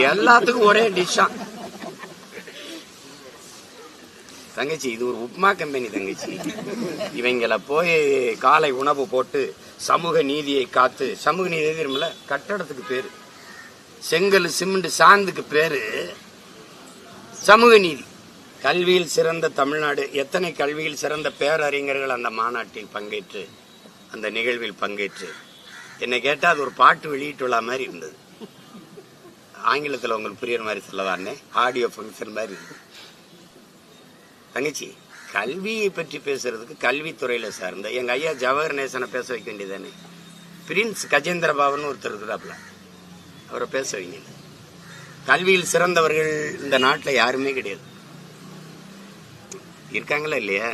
எல்லாத்துக்கும் ஒரே டிஷ்ஷா. தங்கச்சி இது ஒரு உப்மா கம்பெனி தங்கச்சி. இவங்கள போய் காலை உணவு போட்டு சமூக நீதியை காத்து, சமூக நீதி தெரியுமில்ல, கட்டடத்துக்கு பேரு செங்கல் சிமெண்ட் சாந்துக்கு பேரு சமூக நீதி. கல்வியில் சிறந்த தமிழ்நாடு, எத்தனை கல்வியில் சிறந்த பேரறிஞர்கள் அந்த மாநாட்டில் பங்கேற்று, அந்த நிகழ்வில் பங்கேற்று. என்னை கேட்டா அது ஒரு பாட்டு வெளியிட்டுள்ள மாதிரி இருந்தது. ஆங்கிலத்தில் உங்களுக்கு புரியுற மாதிரி சொல்லவானே, ஆடியோ ஃபங்க்ஷன் மாதிரி இருந்தது. தங்கச்சி, கல்வியை பற்றி பேசுறதுக்கு கல்வித்துறையில சார்ந்த எங்க ஐயா ஜவஹர் நேசனை பேச வைக்க வேண்டியதானே. பிரின்ஸ் கஜேந்திர பாபன் ஒருத்தர் இருக்கிறாப்ல, அவரை பேச வைங்க. கல்வியில் சிறந்தவர்கள் இந்த நாட்டில் யாருமே கிடையாது. இருக்காங்களா இல்லையா?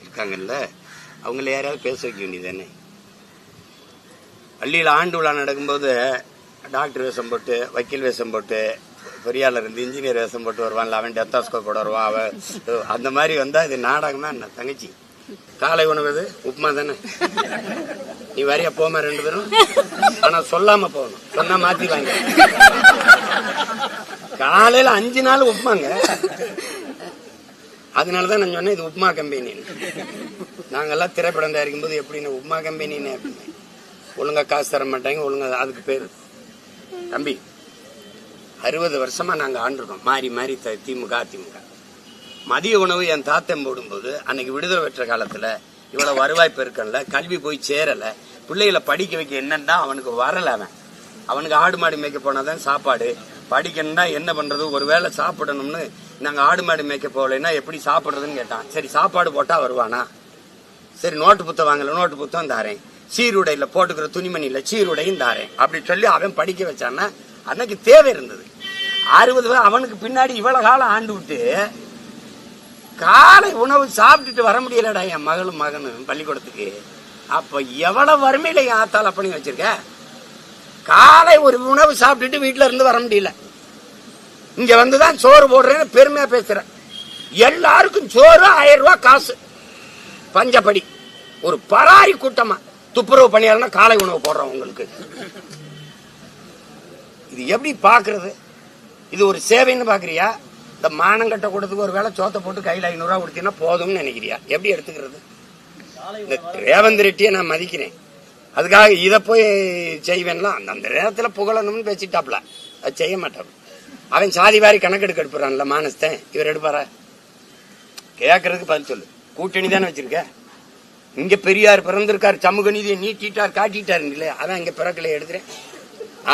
இருக்காங்கல்ல, அவங்கள யாராவது பேச வைக்க வேண்டியதானே. பள்ளியில் ஆண்டு விழா நடக்கும்போது டாக்டர் வேஷம் போட்டு, வக்கீல் வேஷம் போட்டு, பொறியாளர் இருந்து இன்ஜினியர் வேஷம் போட்டு வருவான்ல, அவன் டெத்தாஸ்கோப் போட வருவான். அவன் அந்த மாதிரி வந்தா இது நாடகமா என்ன தங்கச்சி? காலை உணவு உப்புமா தானே. நீ வரையா போமா 2 பேரும், ஆனா சொல்லாம போகணும். சொன்னா மாத்திவாங்க. காலையில 5 நாள் உப்புமாங்க. அதனாலதான் நான் சொன்னேன் இது உப்புமா கம்பெனி. நாங்கெல்லாம் திரைப்படம் தயாரிக்கும் போது எப்படின்னு உப்புமா கம்பெனின்னு ஒழுங்கா காசு தர மாட்டாங்க, ஒழுங்கா. அதுக்கு பேரு தம்பி 60 வருஷமா நாங்க ஆண்டிருக்கோம், மாறி மாறி திமுக அதிமுக. மதிய உணவு என் தாத்தன் போடும்போது அன்னைக்கு விடுதலை பெற்ற காலத்துல இவ்வளவு வருவாய் பெருக்கல, கல்வி போய் சேரல, பிள்ளைகளை படிக்க வைக்க என்னன்னா அவனுக்கு வரல. அவனுக்கு ஆடு மாடு மேய்க்க போனாதான் சாப்பாடு, படிக்கணும்னா என்ன பண்றது, ஒருவேளை சாப்பிடணும்னு நாங்க ஆடு மாடு மேய்க்க போகலைன்னா எப்படி சாப்பிடுறதுன்னு கேட்டான். சரி சாப்பாடு போட்டா வருவானா? சரி நோட்டு புத்தகம் வாங்கல, நோட்டு புத்தகம் தாரேன், சீருடையில போட்டுக்கிற துணிமணியில சீருடையும் தாரேன் அப்படி சொல்லி அவன் படிக்க வச்சான்னா அன்னைக்கு தேவை இருந்தது. 60 அவனுக்கு பின்னாடி இவ்வளவு காலம் ஆண்டு விட்டு காலை உணவு சாப்பிட்டுட்டு வர முடியலடா என் மகளும் மகனும் பள்ளிக்கூடத்துக்கு. அப்ப எவ்வளவு வறுமையில என் ஆத்தால பண்ணி வச்சிருக்க. காலை ஒரு உணவு சாப்பிட்டுட்டு வீட்டுல இருந்து வர முடியல. இங்க வந்துதான் சோறு போடுறேன்னு பெருமையா பேசுறேன். எல்லாருக்கும் சோறு 1000 ரூபாய் காசு. பஞ்சப்படி ஒரு பராரி கூட்டமா துப்புரவு பணியாளர்னா காலை உணவு போடுறோம் உங்களுக்கு. இது எப்படி பாக்குறது? இது ஒரு சேவைன்னு பாக்குறியா? இந்த மானங்கட்ட கூட்டத்துக்கு ஒரு வேளை சோத்த போட்டு கையில 500 ரூபாய் கொடுத்தீங்கன்னா போதும்னு நினைக்கிறியா? எப்படி எடுத்துக்கிறது? இந்த ரேவந்த் ரெட்டியை நான் மதிக்கிறேன், அதுக்காக இதை போய் செய்வேன்லாம். அந்த நேரத்துல புகழணும்னு பேசிட்டாப்ல, அது செய்ய மாட்டாப்ல. அவன் சாதி வாரி கணக்கெடுக்க எடுப்புறான்ல மானஸ்தன், இவர் எடுப்பாரா? கேட்கறதுக்கு பதில் சொல்லு. கூட்டணி தானே வச்சிருக்க. இங்க பெரியார் பிறந்திருக்காரு, சமூக நீதியை நீட்டிட்டார் காட்டிட்டாரு இல்லையா? அதான் இங்க பிறக்கலை எடுக்கிறேன்.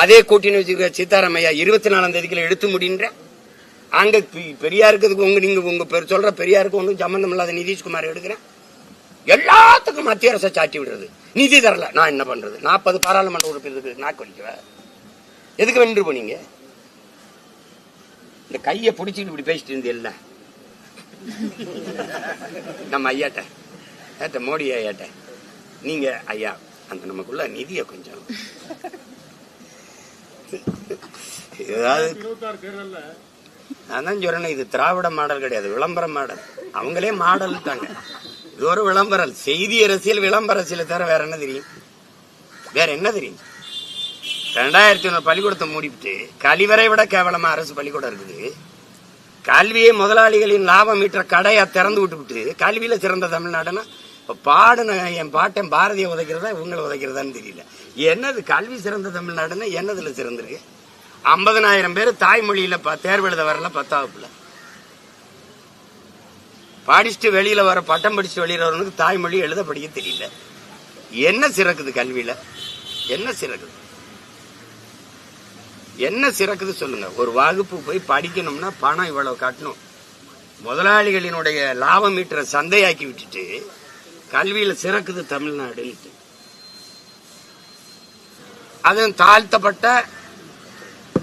அதே கூட்டணி வச்சிருக்க சீதாராமையா 24ஆம் தேதிக்குள்ள எடுத்து முடின்ற. அங்க பெரியாருக்கு நீங்க உங்க பேர் சொல்ற பெரியாருக்கு ஒன்றும் சம்பந்தம் இல்லாத நிதிஷ்குமார் எடுக்கிறேன். எல்லாத்துக்கும் மத்திய அரசை சாட்டி விடுறது. நிதி தரல, நான் என்ன பண்றது? 40 பாராளுமன்ற உறுப்பினருக்கு நாக்கு வலிக்குவ. எதுக்கு வென்று போனீங்க? இந்த கையை பிடிச்சிட்டு இப்படி பேசிட்டு இருந்தேல்ல நம்ம ஐயாட்ட, ஏட்ட மோடி ஐயாட்ட, நீங்க ஐயா அந்த நமக்குள்ள நிதியை கொஞ்சம் ஏதாவது. நான் தான் சொல்றேன், இது திராவிட மாடல் கிடையாது, விளம்பர மாடல். அவங்களே மாடல் தாங்க. இது ஒரு விளம்பரம், செய்தி அரசியல், விளம்பர அரசியலை தவிர வேற என்ன தெரியும்? வேற என்ன தெரியும்? 2001 பள்ளிக்கூடத்தை மூடிவிட்டு கழிவறை விட கேவலமா அரசு பள்ளிக்கூடம் இருக்குது. கல்வியை முதலாளிகளின் லாபம் ஈற்ற கடையா திறந்து விட்டு கல்வியில சிறந்த தமிழ்நாடுன்னா பாடுன என் பாட்டன் பாரதிய உதைக்கிறதா இவங்களை உதைக்கிறதான்னு தெரியல. என்னது கல்வி சிறந்த தமிழ்நாடுன்னா என்னதுல சிறந்திருக்கு? 50,000 பேர் தாய்மொழியில தேர்வு எழுத வரல 10th வகுப்புல. படிச்சுட்டு வெளியில வர, பட்டம் படிச்சுட்டு வெளியில வரவனுக்கு தாய்மொழி எழுத படிக்க தெரியல. என்ன சிறக்குது கல்வியில? என்ன சிறக்குது? என்ன சிறக்குது சொல்லுங்க. ஒரு வகுப்பு போய் படிக்கணும்னா பணம் இவ்வளவு காட்டணும். முதலாளிகளினுடைய லாபம் ஈட்டுற சந்தையாக்கி விட்டுட்டு கல்வியில சிறக்குது தமிழ்நாடு. அது தாழ்த்தப்பட்ட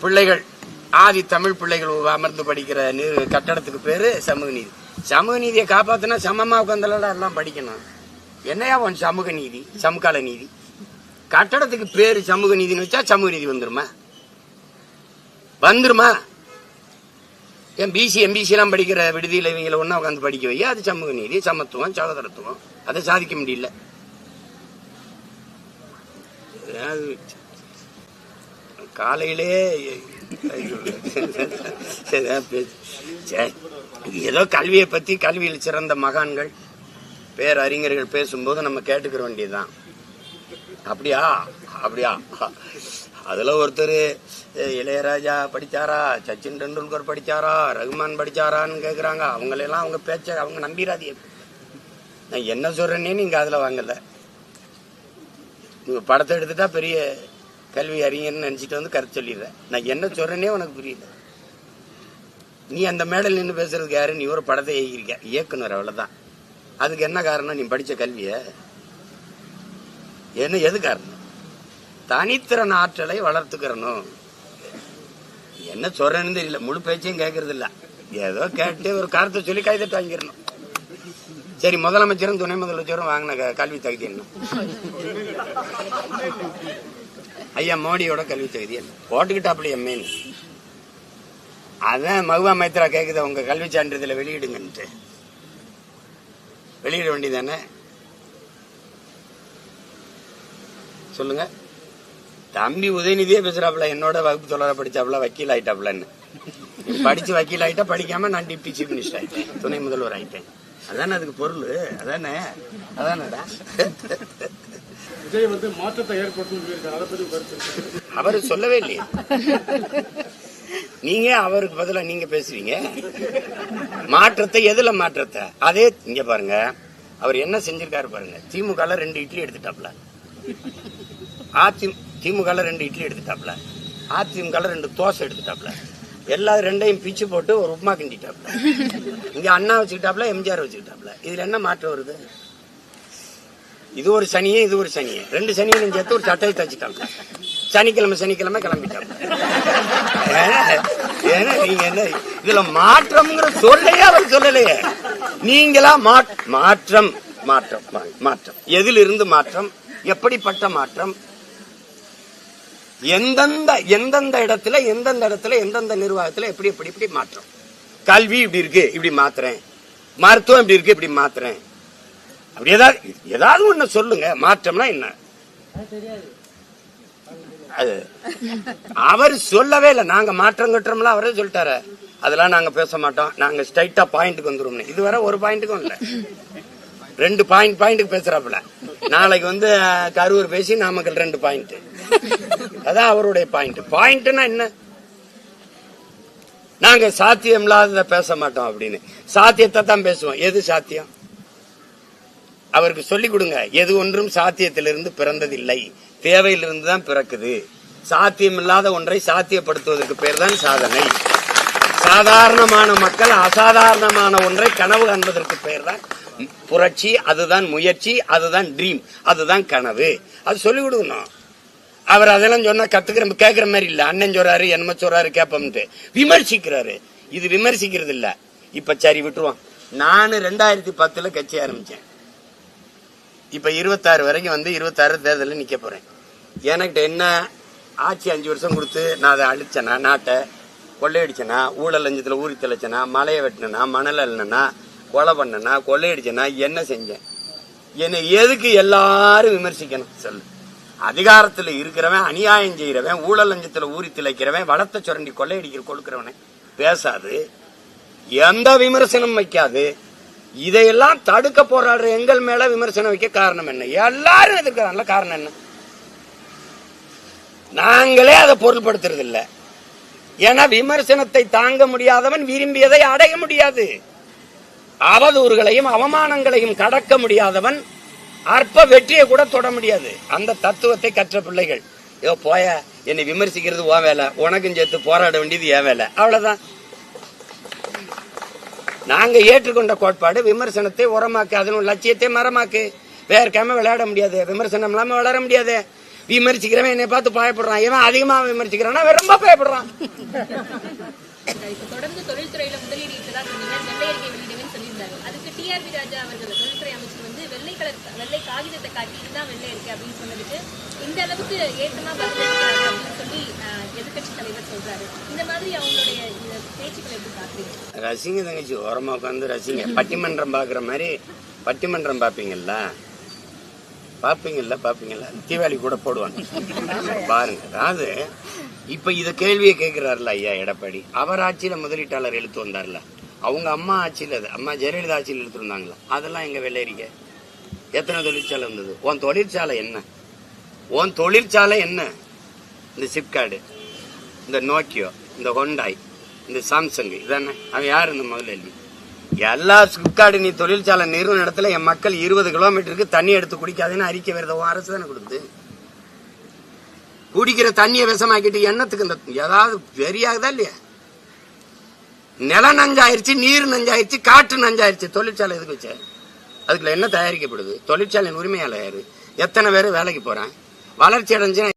பிள்ளைகள், ஆதி தமிழ் பிள்ளைகள் அமர்ந்து படிக்கிற கட்டடத்துக்கு பேரு சமூக நீதி. சமூக நீதியை காப்பாத்தினா சமமா உட்கார்ந்தா எல்லாம் படிக்கணும். என்னையா உன் சமூக நீதி? சமகால நீதி. கட்டடத்துக்கு பேரு சமூக நீதினு வச்சா சமூக நீதி வந்துருமா? வந்துருமா? என் பிசி எம்பிசி எல்லாம் படிக்கிற விடுதியில இவங்களை ஒன்னா உட்காந்து படிக்க வையா, அது சமூக நீதி, சமத்துவம், சகோதரத்துவம். அதை சாதிக்க முடியல. காலையிலே ஏதோ கல்வியை பத்தி கல்வியில் சிறந்த மகான்கள் பேரறிஞர்கள் பேசும்போது நம்ம கேட்டுக்கிற வேண்டியதுதான். அப்படியா அப்படியா? அதுல ஒருத்தர் இளையராஜா படிச்சாரா, சச்சின் டெண்டுல்கர் படிச்சாரா, ரகுமான் படிச்சாரான்னு கேக்குறாங்க. அவங்களெல்லாம் அவங்க பேச்ச அவங்க நம்பிராதீங்க. நான் என்ன சொல்றேன்னே நீங்க அதுல வாங்கல. நீங்க படத்தை எடுத்துட்டா பெரிய கல்வி அறிஞர்னு நினைச்சிட்டு வந்து கருத்து சொல்லிடுற. நான் என்ன சொல்றேன்னே உனக்கு புரியல. நீ அந்த மேடல் நின்று பேசுறதுக்கு யாரு? நீ ஒரு படத்தை இயக்குனர், அவ்வளவுதான். அதுக்கு என்ன காரணம்? நீ படிச்ச கல்விய என்ன? எது காரணம்? தனித்திறன் ஆற்றலை வளர்த்துக்கிறணும். என்ன சொல்றேன்னு தெரியல, முழு பேச்சையும் கேட்கறது இல்ல. ஏதோ கேட்டு ஒரு கருத்தை சொல்லி கைதட்டு வாங்கிடணும். சரி, முதலமைச்சரும் துணை முதலமைச்சரும் வாங்கின கல்வி தகுதி என்ன? ஐயா மோடியோட கல்வி தகுதி என்ன? போட்டுக்கிட்டாப்ல எம்ஏன்னு. அதான் மகுவா மைத்ரா கேக்குது, உங்க கல்வி சான்றிதழை வெளியிடுங்கன்ட்டு. வெளியிட வேண்டியதானே? சொல்லுங்க. தம்பி உதயநிதியே பேசுறாப்புல, என்னோட வகுப்பு தொடர படிச்சாப்புல, வக்கீல் ஆயிட்டாப்புலன்னு. படிச்சு வக்கீல் ஆயிட்டா, படிக்காம நான் டிப்டி சீஃப் மினிஸ்டர் ஆயிட்டேன், துணை முதல்வர் ஆயிட்டேன். அதானே அதுக்கு பொருள். அதானே அதானடா. விஜய் வந்து மாற்றத்தை ஏற்படுத்தும் அவரு சொல்லவே இல்லையே. நீங்க அவருக்கு பதிலா நீங்க பேசுவீங்க. மாற்றத்தை எதுல மாற்றத்தை? அதே இங்க பாருங்க, அவர் என்ன செஞ்சிருக்காரு பாருங்க. திமுக 2 இட்லி எடுத்துட்டாப்ல, திமுக 2 இட்லி எடுத்துட்டாப்ல, அதிமுக 2 தோசை எடுத்துட்டாப்ல, எல்லா 2ஐயும் பிச்சு போட்டு ஒரு உப்புமா கிண்டிட்டாப்ல. இங்க அண்ணா வச்சுக்கிட்டாப்ல, எம்ஜிஆர் வச்சுக்கிட்டாப்ல. இதுல என்ன மாற்றம் வருது? இது ஒரு சனியே, இது ஒரு சனியே, 2 சனியும் சேர்த்து ஒரு சட்டையை தச்சுட்டாப்ல. சனிக்கிழமை கிளம்பிட்டாப்ல. ஏன்னா நீங்க என்ன இதுல மாற்றம்ங்கிற சொல்லையே அவர் சொல்லலையே. நீங்களா மாற்றம் மாற்றம் மாற்றம் எதில் இருந்து மாற்றம்? எப்படிப்பட்ட மாற்றம்? எந்தெந்த இடத்துல எந்தெந்த நிர்வாகத்துல எப்படி மாற்றம்? கல்வி இப்படி இருக்கு, இப்படி மாத்துறேன். மருத்துவம் இப்படி இருக்கு, இப்படி மாத்துறேன். அப்படி ஏதாவது ஒண்ணு சொல்லுங்க. மாற்றம்னா என்ன? அது அவர் சொல்லவே இல்லை. நாங்க மாற்றம் கட்டுறோம்ல, அவரே சொல்லிட்டாரு. அதெல்லாம் நாங்க பேச மாட்டோம், நாங்க ஸ்ட்ரைட்டா பாயிண்ட்டுக்கு வந்துரும். இதுவரை ஒரு பாயிண்ட்டுக்கும் இல்ல, 2 பாயிண்ட்டுக்கு பேசுறாப்புல. நாளைக்கு வந்து கரூர் பேசி நாமக்கல் 2 பாயிண்ட். அதான் அவருடைய பாயிண்ட். பாயிண்ட்னா என்ன? நாங்க சாத்தியம் இல்லாதத பேச மாட்டோம் அப்படின்னு. சாத்தியத்தை தான் பேசுவோம். எது சாத்தியம்? அவருக்கு சொல்லிக் கொடுங்க. எது ஒன்றும் சாத்தியத்திலிருந்து பிறந்ததில்லை, தேவையிலிருந்து தான் பிறக்குது. சாத்தியம் இல்லாத ஒன்றை சாத்தியப்படுத்துவதற்கு பேர் தான் சாதனை. சாதாரணமான மக்கள் அசாதாரணமான ஒன்றை கனவு காண்பதற்கு பேர் தான் புரட்சி. அதுதான் முயற்சி, அதுதான் ட்ரீம், அதுதான் கனவு. அது சொல்லிக் கொடுக்கணும். அவர் அதெல்லாம் சொன்னா கேட்கிற மாதிரி இல்ல. அண்ணன் சொல்றாரு, என்னமோ சொல்றாரு, கேப்பம்ட்டு விமர்சிக்கிறாரு. இது விமர்சிக்கிறது இல்ல. இப்ப சரி விட்டுருவான். நானு 2010 கட்சி ஆரம்பிச்சேன். இப்ப 26 வரைக்கும் வந்து 26 தேர்தலில் நிக்க போறேன். எனக்கு என்ன ஆட்சி 5 வருஷம் கொடுத்து நான் அதை அழிச்சனா, நாட்டை கொள்ளையடிச்சனா, ஊழல் லஞ்சத்துல ஊறி தெளிச்சனா, மலையை வெட்டினா, மணல் அள்ளினா, கொலை பண்ணனா, கொள்ளையடிச்சனா, என்ன செஞ்சேன்? என்னை எதுக்கு எல்லாரும் விமர்சிக்கணும் சொல்லு? அதிகாரத்துல இருக்கிறவன், அநியாயம் செய்யறவன், ஊழல் லஞ்சத்துல ஊறி திளைக்கிறவன், வளத்தை சுரண்டி கொள்ளையடிக்கிற கொடுக்கிறவனை பேசாது, எந்த விமர்சனம் வைக்காது. இதையெல்லாம் தடுக்க போராடுற எங்கள் மேல விமர்சனம் வைக்க காரணம் என்ன? எல்லாரும் எதிர்க்கிறான்ல, காரணம் என்ன? நாங்களே அதை பொருள்படுத்துறது இல்ல. ஏன்னா விமர்சனத்தை தாங்க முடியாதவன் விரும்பியதை அடைய முடியாது. அவதூறுகளையும் அவமானங்களையும் கடக்க முடியாதவன் அற்ப வெற்றியை கூட தொட முடியாது. அந்த தத்துவத்தை கற்ற பிள்ளைகள். ஏதோ போய என்னை விமர்சிக்கிறது ஓ வேலை, உனக்கும் சேர்த்து போராட வேண்டியது ஏன் வேலை, அவ்வளவுதான். நாங்க ஏற்றுக்கொண்ட கோட்பாடு விமர்சனத்தை உரமாக்கு, அதன் லட்சியத்தை மரமாக்கு. வேர்க்காம விளையாட முடியாது, விமர்சனம் இல்லாம வளர முடியாது. விமர்சிக்கிறவன் என்னை பார்த்து பயப்படுறான். இவன் அதிகமா விமர்சிக்கிறான், ரொம்ப பயப்படுறான். தொடர்ந்து தொழில்துறையில முதலீடு வெள்ளை அறிக்கை வெளியிடுவேன்னு சொல்லியிருந்தாரு. அதுக்கு டிஆர்பி ராஜா அவர்கள் தொழில்துறை அமைச்சர் வந்து வெள்ளை காகிதத்தை காட்டி இதுதான் வெள்ளை அறிக்கை அப்படின்னு சொன்னதுக்கு இந்த அளவுக்கு ஏற்றமா பதிலளிக்கிறாங்க அப்படின்னு சொல்லி எதிர்கட்சி தலைவர் சொல்றாரு. இந்த மாதிரி அவங்களுடைய பேச்சுக்களை எப்படி பாக்குறீங்க? ரசிங்க தங்கச்சி ஓரமா உட்காந்து ரசிங்க. பட்டிமன்றம் பாக்குற மாதிரி பட்டிமன்றம் பாப்பீங்கல்ல, பாப்பீங்கல்ல தீபாவளி கூட போடுவாங்க பாருங்க. அதாவது இப்ப இத கேள்வியை கேட்கிறாருல ஐயா எடப்பாடி, அவர் ஆட்சியில முதலீட்டாளர் இழுத்து வந்தார்ல, அவங்க அம்மா ஆட்சியில அம்மா ஜெயலலிதா ஆட்சியில் இழுத்து வந்தாங்களா, அதெல்லாம் எங்க வெள்ளரிக்க எத்தனை தொழிற்சாலை இருந்தது? உன் தொழிற்சாலை என்ன? இந்த சிப்கார்டு, இந்த நோக்கியோ, இந்த ஹோண்டாய், இந்த சாம்சங், இதானே? அவன் யாரு இந்த முதலாளி? எல்லா சிப்கார்டு நீ தொழிற்சாலை நிறுவன இடத்துல என் மக்கள் 20 கிலோமீட்டருக்கு தண்ணி எடுத்து குடிக்காதுன்னு அறிக்கை வருத அரசு தானே கொடுத்து, குடிக்கிற தண்ணியை விஷமாக்கிட்டு எண்ணத்துக்கு இந்த ஏதாவது வெறியாகுதா இல்லையா? நிலம் நஞ்சாயிருச்சு, நீர் நஞ்சாயிருச்சு, காற்று நஞ்சாயிருச்சு. தொழிற்சாலை எதுக்கு வச்ச? அதுக்குள்ள என்ன தயாரிக்கப்படுது? தொழிற்சாலையின் உரிமையாளர் யாரு? எத்தனை பேர் வேலைக்கு போறான்? வளர்ச்சி அடைஞ்சு